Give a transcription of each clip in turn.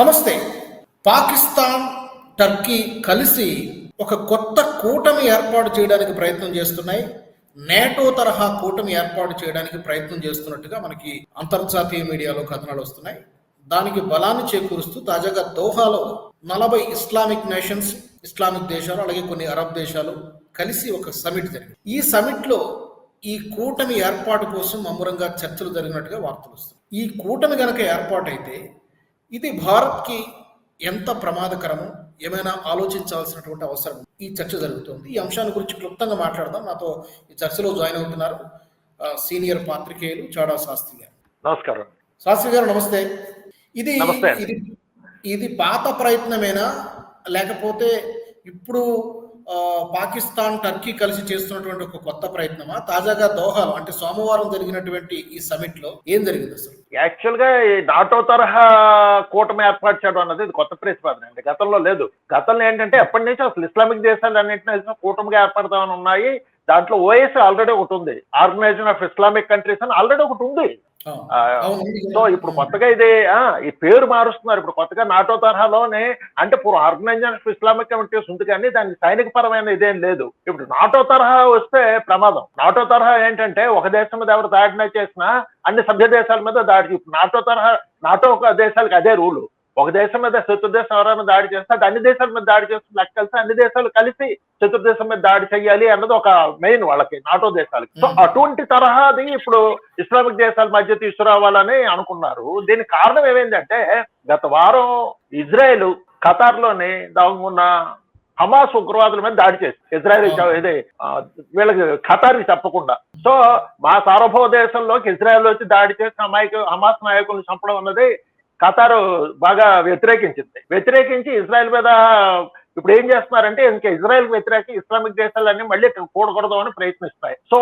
నమస్తే. పాకిస్తాన్, టర్కీ కలిసి ఒక కొత్త కూటమి ఏర్పాటు చేయడానికి ప్రయత్నం చేస్తున్నాయి. నేటో తరహా కూటమి ఏర్పాటు చేయడానికి ప్రయత్నం చేస్తున్నట్టుగా మనకి అంతర్జాతీయ మీడియాలో కథనాలు వస్తున్నాయి. దానికి బలాన్ని చేకూరుస్తూ తాజాగా దోహాలో 40 ఇస్లామిక్ నేషన్స్, ఇస్లామిక్ దేశాలు, అలాగే కొన్ని అరబ్ దేశాలు కలిసి ఒక సమిట్ జరిగింది. ఈ సమిట్లో ఈ కూటమి ఏర్పాటు కోసం ముమ్మరంగా చర్చలు జరిగినట్టుగా వార్తలు వస్తున్నాయి. ఈ కూటమి గనక ఏర్పాటైతే ఇది భారత్‌కి ఎంత ప్రమాదకరమో ఏమైనా ఆలోచించాల్సినటువంటి అవసరం ఈ చర్చ జరుగుతోంది. ఈ అంశాన్ని గురించి క్లుప్తంగా మాట్లాడదాం. నాతో ఈ చర్చలో జాయిన్ అవుతున్నారు సీనియర్ పాత్రికేయులు చాడా శాస్త్రి గారు. నమస్కారం. శాస్త్రి గారు నమస్తే. ఇది నమస్తే అండి. ఇది ఇది పాత ప్రయత్నమేనా? లేకపోతే ఇప్పుడు పాకిస్తాన్, టర్కీ కలిసి చేస్తున్నటువంటి ఒక కొత్త ప్రయత్నమా? తాజాగా దోహాలో అంటే సోమవారం జరిగినటువంటి ఈ సమిట్‌లో ఏం జరిగిందసలు? యాక్చువల్‌గా ఈ నాటో తరహా కూటమి ఏర్పాటు చేయడం అన్నది ఇది కొత్త ప్రతిపాదన అండి. గతంలో లేదు. గతంలో ఏంటంటే ఎప్పటి నుంచో అసలు ఇస్లామిక్ దేశాలన్నింటిని కూటమిగా ఏర్పడదామని ఉన్నాయి. దాంట్లో ఓఐసీ ఆల్రెడీ ఒకటి ఉంది. ఆర్గనైజేషన్ ఆఫ్ ఇస్లామిక్ కంట్రీస్ అని ఆల్రెడీ ఒకటి ఉంది. సో ఇప్పుడు కొత్తగా ఈ పేరు మారుస్తున్నారు. ఇప్పుడు కొత్తగా నాటో తరహాలోనే అంటే ఇప్పుడు ఆర్గనైజేషన్ ఆఫ్ ఇస్లామిక్ కమిటీస్ ఉంది కానీ దానికి సైనిక పరమైన ఇదేం లేదు. ఇప్పుడు నాటో తరహా వస్తే ప్రమాదం. నాటో తరహా ఏంటంటే ఒక దేశం మీద ఎవరు దాడినా చేసినా అన్ని సభ్య దేశాల మీద దాడి. నాటో దేశాలకు అదే రూలు. ఒక దేశం మీద శత్రు దేశం ఎవరైనా దాడి చేస్తే అది అన్ని దేశాల మీద దాడి చేస్తుంది లెక్క కలిసి అన్ని దేశాలు కలిసి శత్రు దేశం మీద దాడి చేయాలి అన్నది ఒక మెయిన్ వాళ్ళకి నాటో దేశాలకి. సో అటువంటి తరహాది ఇప్పుడు ఇస్లామిక్ దేశాల మధ్య తీసుకురావాలని అనుకున్నారు. దీనికి కారణం ఏమైందంటే గత వారం ఇజ్రాయెల్ ఖతార్ లోని దాగున్న హమాస్ ఉగ్రవాదుల మీద దాడి చేసి ఇజ్రాయెల్ వీళ్ళకి ఖతార్కి చెప్పకుండా. సో మా సార్వభౌమ దేశంలోకి ఇజ్రాయెల్ వచ్చి దాడి చేసి హమాస్ నాయకులను చంపడం అన్నది ఖతార్ బాగా వ్యతిరేకించి ఇజ్రాయెల్ మీద ఇప్పుడు ఏం చేస్తున్నారంటే ఇంకా ఇజ్రాయెల్ వ్యతిరేక ఇస్లామిక్ దేశాలన్నీ మళ్ళీ కూడకూడదామని ప్రయత్నిస్తాయి. సో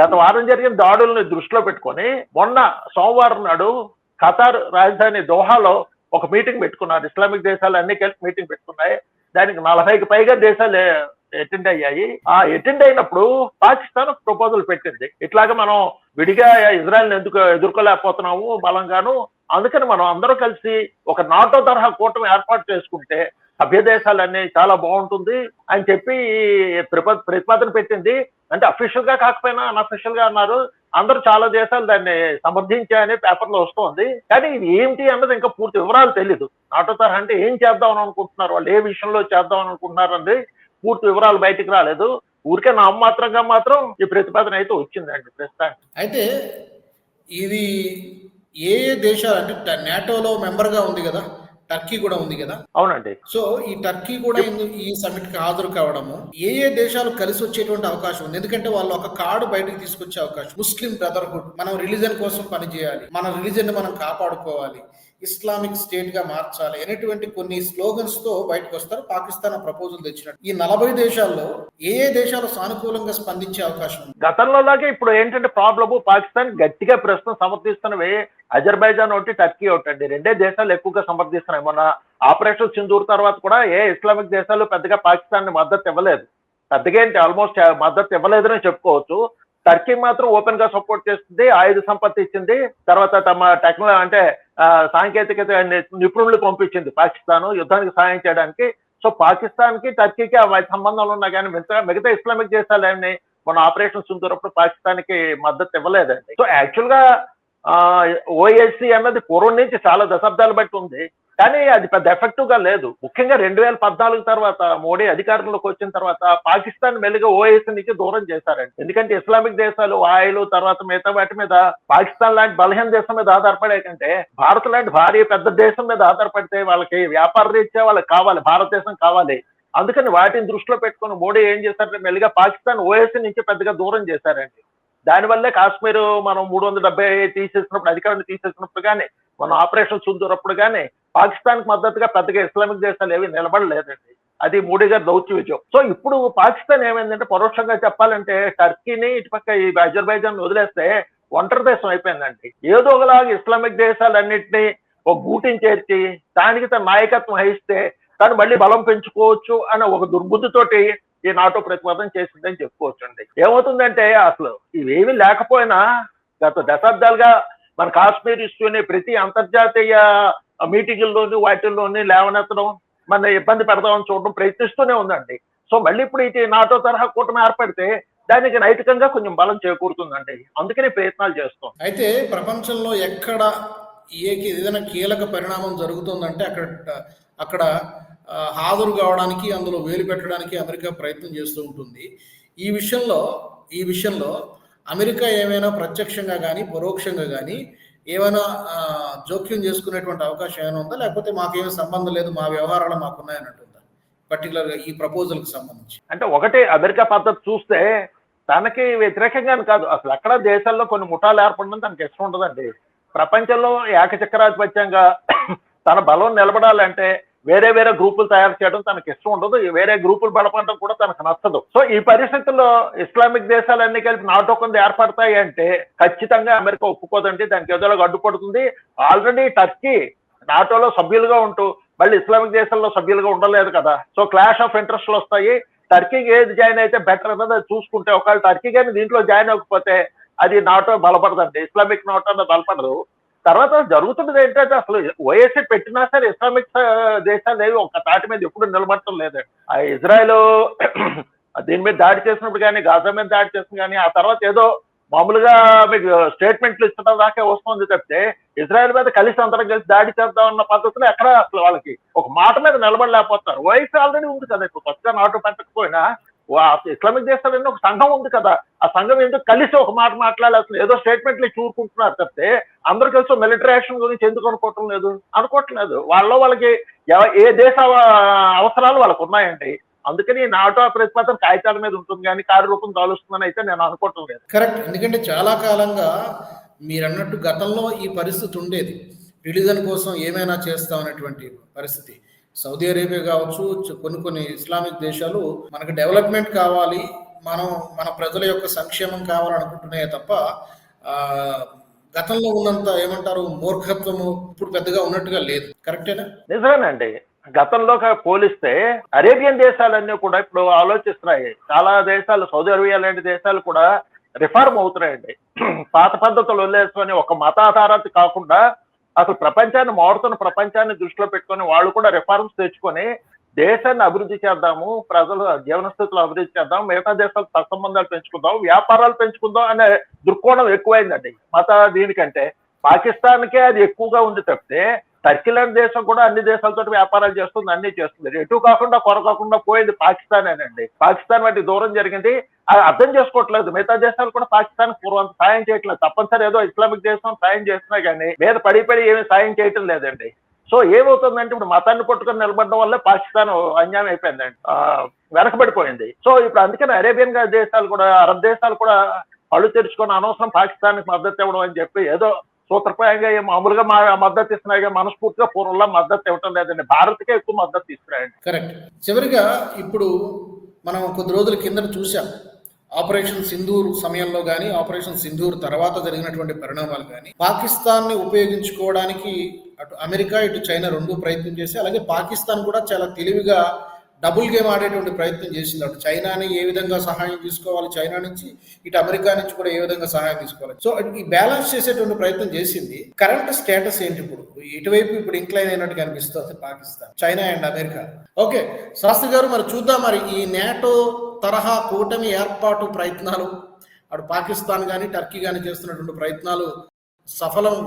గత వారం జరిగిన దాడుల్ని దృష్టిలో పెట్టుకొని మొన్న సోమవారం నాడు ఖతార్ రాజధాని దోహాలో ఒక మీటింగ్ పెట్టుకున్నారు. ఇస్లామిక్ దేశాలు అన్ని కలిసి మీటింగ్ పెట్టుకున్నాయి. దానికి 40కి పైగా దేశాలు అటెండ్ అయ్యాయి. ఆ అటెండ్ అయినప్పుడు పాకిస్తాన్ ప్రపోజల్ పెట్టింది. ఇట్లాగా మనం విడిగా ఇజ్రాయెల్ ఎందుకు ఎదుర్కోలేకపోతున్నాము బలంగాను, అందుకని మనం అందరూ కలిసి ఒక నాటో తరహా కూటమి ఏర్పాటు చేసుకుంటే సభ్య దేశాలన్నీ చాలా బాగుంటుంది అని చెప్పి ప్రతిపాదన పెట్టింది. అంటే అఫీషియల్ గా కాకపోయినా అన్అఫీషియల్ గా అన్నారు. అందరూ చాలా దేశాలు దాన్ని సమర్థించాయని పేపర్లో వస్తోంది. కానీ ఇది ఏంటి అన్నది ఇంకా పూర్తి వివరాలు తెలీదు. నాటో తరహా అంటే ఏం చేద్దామని అనుకుంటున్నారు, వాళ్ళు ఏ విషయంలో చేద్దామని అనుకుంటున్నారు అన్నది పూర్తి వివరాలు బయటికి రాలేదు. ఊరికే నామమాత్రంగా మాత్రం ఈ ప్రతిపాదన అయితే వచ్చిందండి ప్రస్తుతానికి. అయితే ఇది ఏ దేశాలు అంటే నాటోలో మెంబర్ గా ఉంది కదా, టర్కీ కూడా ఉంది కదా. అవునండి. సో ఈ టర్కీ కూడా ఈ సమిట్ కి హాజరు కావడము ఏ దేశాలు కలిసి వచ్చేటువంటి అవకాశం ఉంది? ఎందుకంటే వాళ్ళు ఒక కార్డు బయటకు తీసుకొచ్చే అవకాశం. ముస్లిం బ్రదర్హుడ్, మనం రిలీజన్ కోసం పనిచేయాలి, మన రిలీజన్ మనం కాపాడుకోవాలి, ఇస్లామిక్ స్టేట్ గా మార్చాలి అనేటువంటి కొన్ని స్లోగన్స్ తో బయటకు వస్తారు. పాకిస్తాన్ ప్రపోజల్ తెచ్చినట్టు ఈ 40 దేశాల్లో ఏ దేశాలు సానుకూలంగా స్పందించే అవకాశం ఉంది? గతంలో లాగే ఇప్పుడు ఏంటంటే ప్రాబ్లము పాకిస్తాన్ గట్టిగా ప్రస్తుతం సమర్థిస్తున్నవి అజర్బైజాన్ ఒకటి, టర్కీ ఒకటి అండి. రెండే దేశాలు ఎక్కువగా సమర్థిస్తున్నాయి. మొన్న ఆపరేషన్ సింధూర్ తర్వాత కూడా ఏ ఇస్లామిక్ దేశాలు పెద్దగా పాకిస్తాన్ మద్దతు ఇవ్వలేదు. పెద్దగా ఏంటి ఆల్మోస్ట్ మద్దతు ఇవ్వలేదని చెప్పుకోవచ్చు. టర్కీ మాత్రం ఓపెన్ గా సపోర్ట్ చేస్తుంది, ఆయుధ సంపత్తి ఇచ్చింది, తర్వాత తమ సాంకేతికత నిపుణులు పంపించింది పాకిస్తాన్ యుద్ధానికి సాయం చేయడానికి. సో పాకిస్తాన్ కి టర్కీకి సంబంధాలు ఉన్నాయి కానీ మిగతా ఇస్లామిక్ దేశాలన్నీ మన ఆపరేషన్ సింధూర్ అప్పుడు పాకిస్తాన్ కి మద్దతు ఇవ్వలేదండి. సో యాక్చువల్ గా ఓఐసీ అన్నది పూర్వం నుంచి చాలా దశాబ్దాలు బట్టి ఉంది కానీ అది పెద్ద ఎఫెక్టివ్ గా లేదు. ముఖ్యంగా 2014 తర్వాత మోడీ అధికారంలోకి వచ్చిన తర్వాత పాకిస్తాన్ మెల్లిగా ఓఐసీ నుంచి దూరం చేశారండి. ఎందుకంటే ఇస్లామిక్ దేశాలు ఆయిల్ తర్వాత మిగతా వాటి మీద పాకిస్తాన్ లాంటి బలహీన దేశం మీద ఆధారపడే కంటే భారత్ లాంటి భారీ పెద్ద దేశం మీద ఆధారపడితే వాళ్ళకి వ్యాపార రీత్యా వాళ్ళకి కావాలి, భారతదేశం కావాలి. అందుకని వాటిని దృష్టిలో పెట్టుకుని మోడీ ఏం చేశారంటే మెల్లిగా పాకిస్తాన్ ఓఐసీ నుంచి పెద్దగా దూరం చేశారండి. దానివల్లే కాశ్మీర్ మనం 370 తీసేసినప్పుడు, అధికారాన్ని తీసేసినప్పుడు కానీ, మన ఆపరేషన్ సింధూర్ అప్పుడు కానీ పాకిస్తాన్ కి మద్దతుగా పెద్దగా ఇస్లామిక్ దేశాలు ఏవి నిలబడలేదండి. అది మోడీ గారి దౌత్య విజయం. సో ఇప్పుడు పాకిస్తాన్ ఏమైందంటే పరోక్షంగా చెప్పాలంటే టర్కీని ఇటుపక్క ఈ అజర్బైజాన్ వదిలేస్తే ఒంటరి దేశం అయిపోయిందండి. ఏదో ఒకలాగా ఇస్లామిక్ దేశాలన్నింటినీ ఒక గూటిని చేర్చి దానికి తన నాయకత్వం వహిస్తే తను మళ్ళీ బలం పెంచుకోవచ్చు అనే ఒక దుర్బుద్ధితోటి ఈ నాటో ప్రతిపాదన చేసిందని చెప్పుకోవచ్చు అండి. ఏమవుతుందంటే అసలు ఇవేమీ లేకపోయినా గత దశాబ్దాలుగా మన కాశ్మీర్ ఇష్యూని ప్రతి అంతర్జాతీయ మీటింగుల్లోని వాటిల్లోని లేవనెత్తడం, మన ఇబ్బంది పెడదామని చూడడం ప్రయత్నిస్తూనే ఉందండి. సో మళ్ళీ ఇప్పుడు ఇది నాటో తరహా కూటమి ఏర్పడితే దానికి నైతికంగా కొంచెం బలం చేకూరుతుందండి. అందుకని ప్రయత్నాలు చేస్తాం. అయితే ప్రపంచంలో ఎక్కడ ఏదైనా కీలక పరిణామం జరుగుతుందంటే అక్కడ హాజరు కావడానికి, అందులో వేలు పెట్టడానికి అమెరికా ప్రయత్నం చేస్తూ ఉంటుంది. ఈ విషయంలో అమెరికా ఏమైనా ప్రత్యక్షంగా కానీ పరోక్షంగా కానీ ఏమైనా జోక్యం చేసుకునేటువంటి అవకాశం ఏమైనా ఉందా, లేకపోతే మాకేమీ సంబంధం లేదు, మా వ్యవహారాలు మాకున్నాయన్నట్టుందా పర్టికులర్గా ఈ ప్రపోజల్కి సంబంధించి? అంటే ఒకటి అమెరికా పద్ధతి చూస్తే తనకి వ్యతిరేకంగాని కాదు, అసలు ఎక్కడ దేశాల్లో కొన్ని ముఠాలు ఏర్పడడం తనకి ఇష్టం ఉండదండి. ప్రపంచంలో ఏకచక్రాధిపత్యంగా తన బలం నిలబడాలంటే వేరే వేరే గ్రూపులు తయారు చేయడం తనకి ఇష్టం ఉండదు, వేరే గ్రూపులు బలపడడం కూడా తనకు నచ్చదు. సో ఈ పరిస్థితుల్లో ఇస్లామిక్ దేశాలన్నీ కలిపి నాటో కింద ఏర్పడతాయి అంటే ఖచ్చితంగా అమెరికా ఒప్పుకోదండి, దానికి ఏదో అడ్డుపడుతుంది. ఆల్రెడీ టర్కీ నాటోలో సభ్యులుగా ఉంటూ మళ్ళీ ఇస్లామిక్ దేశాల్లో సభ్యులుగా ఉండలేదు కదా. సో క్లాష్ ఆఫ్ ఇంట్రెస్ట్లు వస్తాయి. టర్కీకి ఏది జాయిన్ అయితే బెటర్ అన్నది అది చూసుకుంటే, ఒకవేళ టర్కీ కానీ దీంట్లో జాయిన్ అవ్వకపోతే అది నాటో బలపడదండి, ఇస్లామిక్ నాటో అన్నది బలపడదు. తర్వాత జరుగుతున్నది ఏంటంటే అసలు ఓఎస్ఏ పెట్టినా సరే ఇస్లామిక్ దేశాలు ఏవి ఒక తాటి మీద ఎప్పుడు నిలబడటం లేదండి. ఆ ఇజ్రాయెల్ దీని మీద దాడి చేసినప్పుడు కానీ, గాజా మీద దాడి చేసిన కానీ, ఆ తర్వాత ఏదో మామూలుగా మీకు స్టేట్మెంట్లు ఇచ్చడం దాకా వస్తుంది తప్పితే ఇజ్రాయెల్ మీద కలిసి అందరం కలిసి దాడి చేద్దామన్న పద్ధతిలో ఎక్కడ అసలు వాళ్ళకి ఒక మాట మీద నిలబడలేకపోతున్నారు. ఓఎస్ఏ ఆల్రెడీ ఉంది కదా, ఇప్పుడు కొత్తగా నాటో పెట్టకపోయినా ఇస్లామిక్ దేశాలన్నీ ఒక సంఘం ఉంది కదా, ఆ సంఘం ఎందుకు కలిసి ఒక మాట మాట్లాడాల్సింది, ఏదో స్టేట్మెంట్లు చూరుకుంటున్నారు తప్పితే అందరు కలిసి మిలిటరీ యాక్షన్ గురించి ఎందుకు అనుకోవట్లేదు. వాళ్ళకి ఏ దేశ అవసరాలు వాళ్ళకు ఉన్నాయండి. అందుకని నాటో ప్రతిపాదన కాగితాల మీద ఉంటుంది కానీ కార్యరూపం దాలుస్తుందని అయితే నేను అనుకోవటం లేదు. కరెక్ట్. ఎందుకంటే చాలా కాలంగా మీరు అన్నట్టు గతంలో ఈ పరిస్థితి ఉండేది, రిలీజన్ కోసం ఏమైనా చేస్తామనేటువంటి పరిస్థితి. సౌదీ అరేబియా కావచ్చు, కొన్ని ఇస్లామిక్ దేశాలు మనకు డెవలప్మెంట్ కావాలి, మన ప్రజల యొక్క సంక్షేమం కావాలనుకుంటున్నాయే తప్ప గతంలో ఉన్నంత ఏమంటారు మూర్ఖత్వము ఇప్పుడు పెద్దగా ఉన్నట్టుగా లేదు. కరెక్టేనా? నిజమేనండి. గతంలో పోలిస్తే అరేబియన్ దేశాలన్నీ కూడా ఇప్పుడు ఆలోచిస్తున్నాయి. చాలా దేశాలు, సౌదీ అరేబియా లాంటి దేశాలు కూడా రిఫార్మ్ అవుతున్నాయండి. పాత పద్ధతులు వదిలేసుకొని ఒక మతాధారత కాకుండా అసలు మారుతున్న ప్రపంచాన్ని దృష్టిలో పెట్టుకొని వాళ్ళు కూడా రిఫార్మ్స్ తెచ్చుకొని దేశాన్ని అభివృద్ధి చేద్దాము, ప్రజల జీవన స్థితిలో అభివృద్ధి చేద్దాం, మిగతా దేశాలకు సత్సంబంధాలు పెంచుకుందాం, వ్యాపారాలు పెంచుకుందాం అనే దృక్కోణం ఎక్కువైందండి దీనికంటే. పాకిస్తాన్కే అది ఎక్కువగా ఉంది తప్పితే టర్కీ లాంటి దేశం కూడా అన్ని దేశాలతో వ్యాపారాలు చేస్తుంది, అన్ని చేస్తుంది. ఎటు కాకుండా కొరకాకుండా పోయింది పాకిస్తానేనండి. పాకిస్తాన్ వాటి దూరం జరిగింది, అర్థం చేసుకోవట్లేదు. మిగతా దేశాలు కూడా పాకిస్తాన్ పూర్వం సాయం చేయట్లేదు. తప్పనిసరి ఏదో ఇస్లామిక్ దేశం సాయం చేస్తున్నా కానీ మీద పడి ఏమీ సాయం చేయటం లేదండి. సో ఏమవుతుందంటే ఇప్పుడు మతాన్ని పట్టుకొని నిలబడడం వల్ల పాకిస్తాన్ అన్యాయం అయిపోయిందండి, వెనకబడిపోయింది. సో ఇప్పుడు అందుకని అరేబియన్ దేశాలు కూడా, అరబ్ దేశాలు కూడా కళ్ళు తెరుచుకొని అనవసరం పాకిస్తాన్కి మద్దతు ఇవ్వడం అని చెప్పి ఏదో సూత్రప్రాయంగా మామూలుగా మద్దతు ఇస్తున్నాయి, మనస్ఫూర్తిగా పూర్వంలో మద్దతు ఇవ్వటం లేదండి. భారత్కే ఎక్కువ మద్దతు ఇస్తున్నాయండి. కరెక్ట్. చివరిగా ఇప్పుడు మనం కొద్ది రోజుల కింద చూసాం, ఆపరేషన్ సింధూర్ సమయంలో కానీ, ఆపరేషన్ సింధూర్ తర్వాత జరిగినటువంటి పరిణామాలు కానీ, పాకిస్తాన్ని ఉపయోగించుకోవడానికి అటు అమెరికా ఇటు చైనా రెండు ప్రయత్నం చేసి, అలాగే పాకిస్తాన్ కూడా చాలా తెలివిగా డబుల్ గేమ్ ఆడేటువంటి ప్రయత్నం చేసింది. అటు చైనాని ఏ విధంగా సహాయం తీసుకోవాలి చైనా నుంచి, ఇటు అమెరికా నుంచి కూడా ఏ విధంగా సహాయం తీసుకోవాలి. సో ఈ బ్యాలెన్స్ చేసేటువంటి ప్రయత్నం చేసింది. కరెంట్ స్టేటస్ ఏంటి ఇప్పుడు? ఇటువైపు ఇప్పుడు ఇంక్లైన్ అయినట్టు కనిపిస్తుంది Pakistan, China and America. Okay Shastri garu, మరి చూద్దాం మరి ఈ నాటో తరహా కూటమి ఏర్పాటు ప్రయత్నాలు, అటు పాకిస్తాన్ కానీ టర్కీ కానీ చేస్తున్నటువంటి ప్రయత్నాలు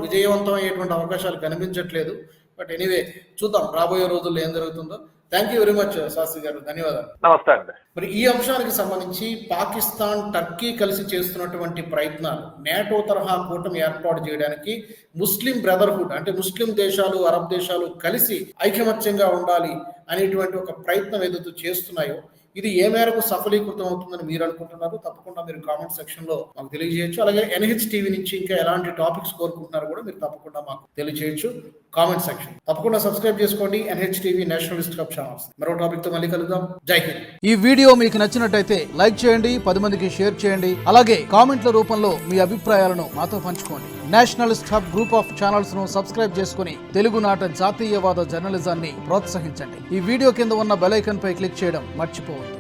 విజయవంతం అయ్యేటువంటి అవకాశాలు కనిపించట్లేదు. బట్ ఎనీవే చూద్దాం రాబోయే రోజుల్లో ఏం జరుగుతుందో. Thank you very much Shastri garu, ధన్యవాదాలు. నమస్తే అండి. మరి ఈ అంశానికి సంబంధించి పాకిస్తాన్ టర్కీ కలిసి చేస్తున్నటువంటి ప్రయత్నాలు, నాటో తరహా కూటమి ఏర్పాటు చేయడానికి ముస్లిం బ్రదర్హుడ్ అంటే ముస్లిం దేశాలు, అరబ్ దేశాలు కలిసి ఐకమత్యంగా ఉండాలి అనేటువంటి ఒక ప్రయత్నం ఏదైతే చేస్తున్నాయో ఇది ఏ మేరకు సఫలీకృతం అవుతుందని మీరు అనుకుంటున్నారు? తప్పకుండా మీరు కామెంట్ సెక్షన్ లో మాకు తెలియజేయచ్చు. అలాగే NH టీవీ నుంచి ఇంకా ఎలాంటి టాపిక్స్ కోరుకుంటున్నారో కూడా మీరు తప్పకుండా మాకు తెలియజేయచ్చు కామెంట్ సెక్షన్. తప్పకుండా సబ్స్క్రైబ్ చేసుకోండి NH TV Nationalist hub channels. మరో టాపిక్ తో మళ్ళీ కలుద్దాం. జై హింద్. ఈ వీడియో మీకు నచ్చినట్టయితే లైక్ చేయండి, 10 మందికి షేర్ చేయండి. అలాగే కామెంట్ల రూపంలో మీ అభిప్రాయాలను మాతో పంచుకోండి. Nationalist hub group of channels ను సబ్స్క్రైబ్ చేసుకుని తెలుగునాట జాతీయవాద జర్నలిజాన్ని ప్రోత్సహించండి. ఈ వీడియో కింద ఉన్న బెల్ ఐకాన్ పై క్లిక్ చేయడం మర్చిపోవద్దు.